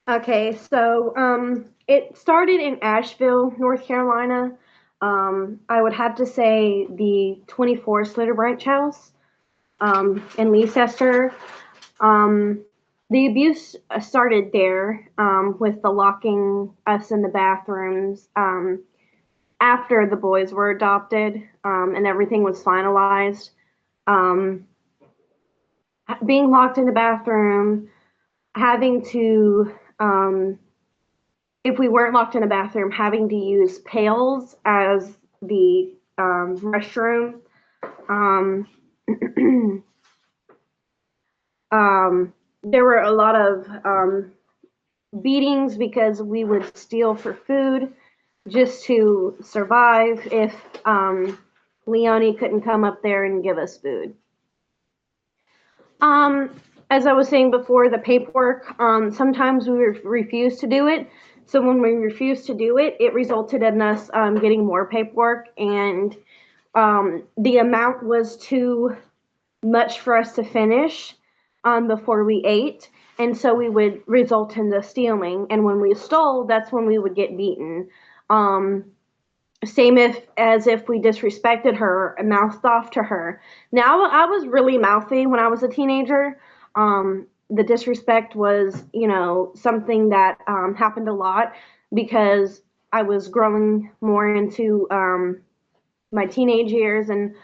Okay, so it started in Asheville, North Carolina. I would have to say the 24 Slitter Branch House in Leicester. Um, the abuse started there with the locking us in the bathrooms after the boys were adopted and everything was finalized. Um, Being locked in the bathroom, having to if we weren't locked in a bathroom, having to use pails as the restroom. Um, there were a lot of beatings because we would steal for food just to survive if Leonie couldn't come up there and give us food. Um, as I was saying before, the paperwork, sometimes we refused to do it. So when we refused to do it, it resulted in us getting more paperwork, and the amount was too much for us to finish before we ate. And so we would result in the stealing. And when we stole, that's when we would get beaten. Um, Same if we disrespected her and mouthed off to her. Now I was really mouthy when I was a teenager. The disrespect was, something that happened a lot because I was growing more into my teenage years, and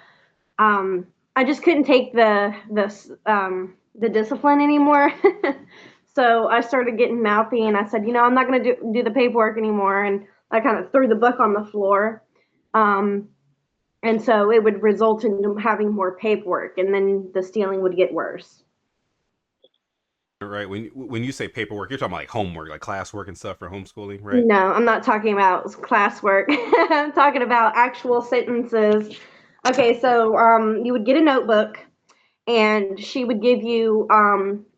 I just couldn't take the discipline anymore. So I started getting mouthy, and I said, I'm not going to do the paperwork anymore, and I kind of threw the book on the floor. Um, and so it would result in having more paperwork, and then the stealing would get worse. Right. When you say paperwork, you're talking about like homework, like classwork and stuff for homeschooling, right? No, I'm not talking about classwork. I'm talking about actual sentences. Okay, so you would get a notebook, and she would give you.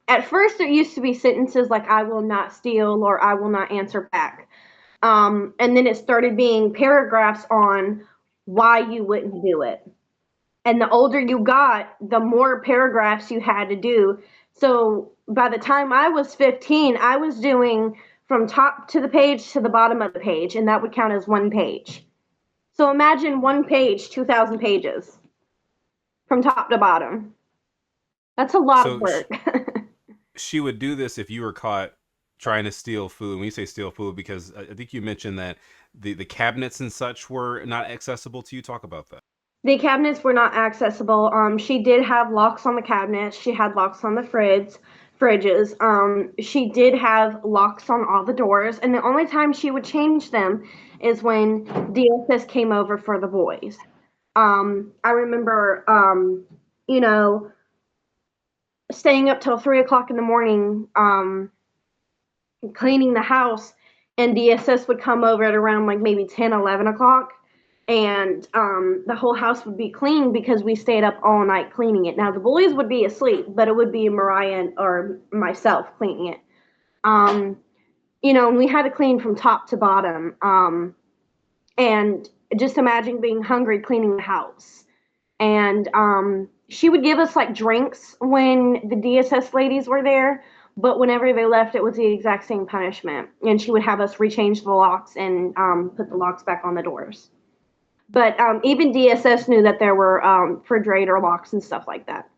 At first, it used to be sentences like "I will not steal" or "I will not answer back," and then it started being paragraphs on why you wouldn't do it. And the older you got, the more paragraphs you had to do. So by the time I was 15, I was doing from top to the page to the bottom of the page, and that would count as one page. So imagine one page, 2,000 pages from top to bottom. That's a lot of So work. she would do this if you were caught trying to steal food. When you say steal food, because I think you mentioned that the cabinets and such were not accessible to you. Talk about that. The cabinets were not accessible. She did have locks on the cabinets. She had locks on the fridges. She did have locks on all the doors, and the only time she would change them is when DSS came over for the boys. I remember, you know, staying up till 3 o'clock in the morning, cleaning the house, and DSS would come over at around like maybe 10, 11 o'clock, and the whole house would be clean because we stayed up all night cleaning it. Now the boys would be asleep, but it would be Mariah or myself cleaning it. Um, and we had to clean from top to bottom. And just imagine being hungry cleaning the house. And she would give us like drinks when the DSS ladies were there, but whenever they left, it was the exact same punishment. And she would have us rechange the locks and put the locks back on the doors. But even DSS knew that there were refrigerator locks and stuff like that.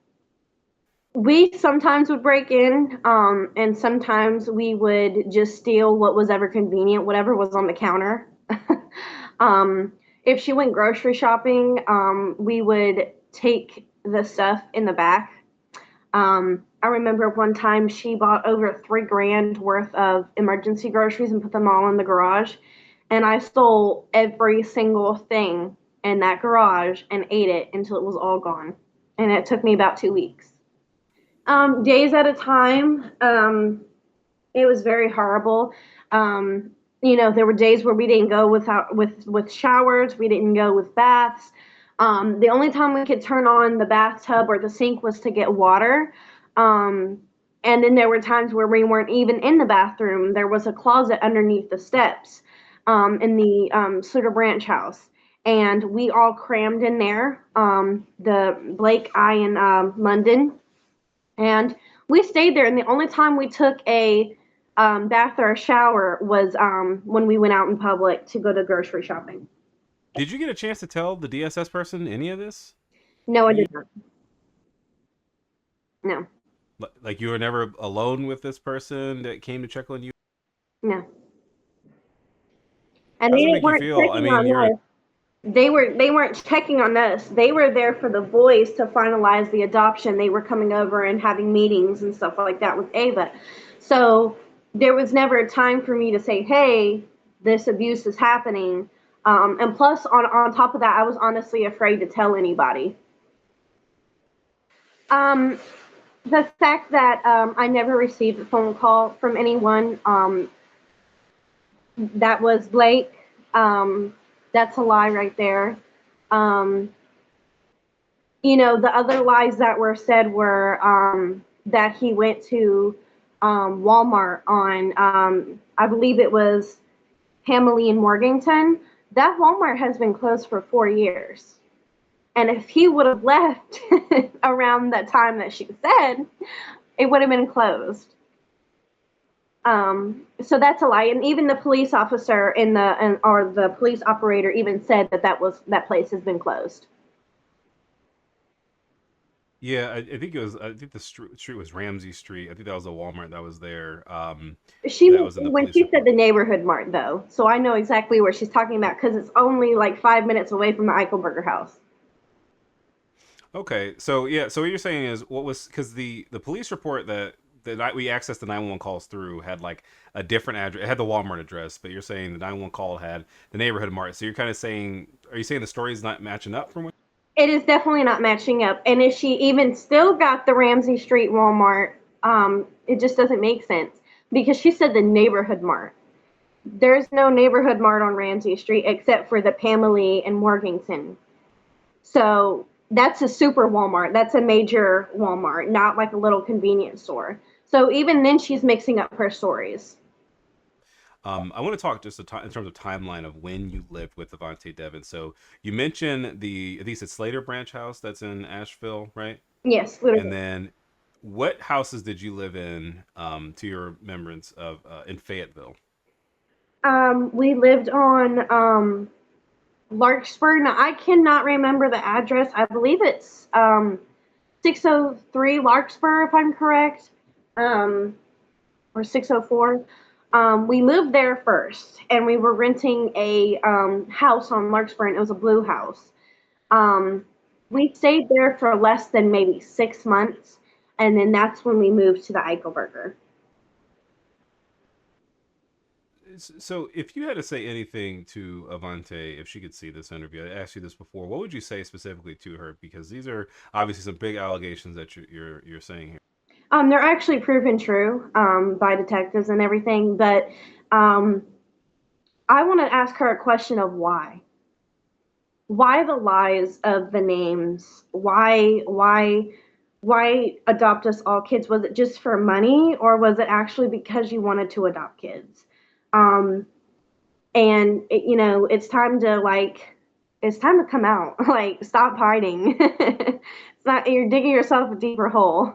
We sometimes would break in, and sometimes we would just steal what was ever convenient, whatever was on the counter. If she went grocery shopping, we would take the stuff in the back. I remember one time she bought over 3 grand worth of emergency groceries and put them all in the garage. And I stole every single thing in that garage and ate it until it was all gone. And it took me about 2 weeks. Days at a time. It was very horrible. There were days where we didn't go with showers. We didn't go with baths. The only time we could turn on the bathtub or the sink was to get water. And then there were times where we weren't even in the bathroom. There was a closet underneath the steps in the Sutter Branch house. And we all crammed in there, the Blake, I, and London. And we stayed there. And the only time we took a bath or a shower was when we went out in public to go to grocery shopping. Did you get a chance to tell the DSS person any of this? No, I did not. No. Like you were never alone with this person that came to check on you? No. And How does they it make you weren't feel? I checking mean, on us. They weren't checking on us. They were there for the boys to finalize the adoption. They were coming over and having meetings and stuff like that with Ava. So there was never a time for me to say, hey, this abuse is happening. And plus, on top of that, I was honestly afraid to tell anybody. The fact that I never received a phone call from anyone, that was Blake. That's a lie right there. The other lies that were said were that he went to Walmart on, I believe it was Hamley and Morganton. That Walmart has been closed for 4 years. And if he would have left around the time that she said, it would have been closed. So that's a lie. And even the police officer or the police operator even said that place has been closed. Yeah, I think the street was Ramsey Street. I think that was a Walmart that was there. When Police she said report. the neighborhood mart, though, so I know exactly where she's talking about because it's only like 5 minutes away from the Eichelberger house. Okay, so yeah, so what you're saying is because the police report that the night we accessed the 911 calls through had like a different address. It had the Walmart address, but you're saying the 911 call had the neighborhood mart. So you're kind of saying, are you saying the story's not matching up from what? It is definitely not matching up. And if she even still got the Ramsey Street Walmart, it just doesn't make sense because she said the neighborhood mart. There's no neighborhood mart on Ramsey Street except for the Pamela and Morganton. So that's a super Walmart. That's a major Walmart, not like a little convenience store. So even then, she's mixing up her stories. I want to talk just in terms of timeline of when you lived with Avantae Deven. So you mentioned I think it's Slater Branch House that's in Asheville, right? Yes, literally. And then what houses did you live in, to your remembrance of, in Fayetteville? We lived on Larkspur. Now, I cannot remember the address. I believe it's 603 Larkspur, if I'm correct, or 604. We moved there first, and we were renting a house on Larkspur, and it was a blue house. We stayed there for less than maybe 6 months, and then that's when we moved to the Eichelberger. So if you had to say anything to Avantae, if she could see this interview, I asked you this before, what would you say specifically to her? Because these are obviously some big allegations that you're saying here. They're actually proven true by detectives and everything, but I want to ask her a question of why. Why the lies of the names? Why adopt us all kids? Was it just for money, or was it actually because you wanted to adopt kids? It's time to come out. Like, stop hiding. It's not, you're digging yourself a deeper hole.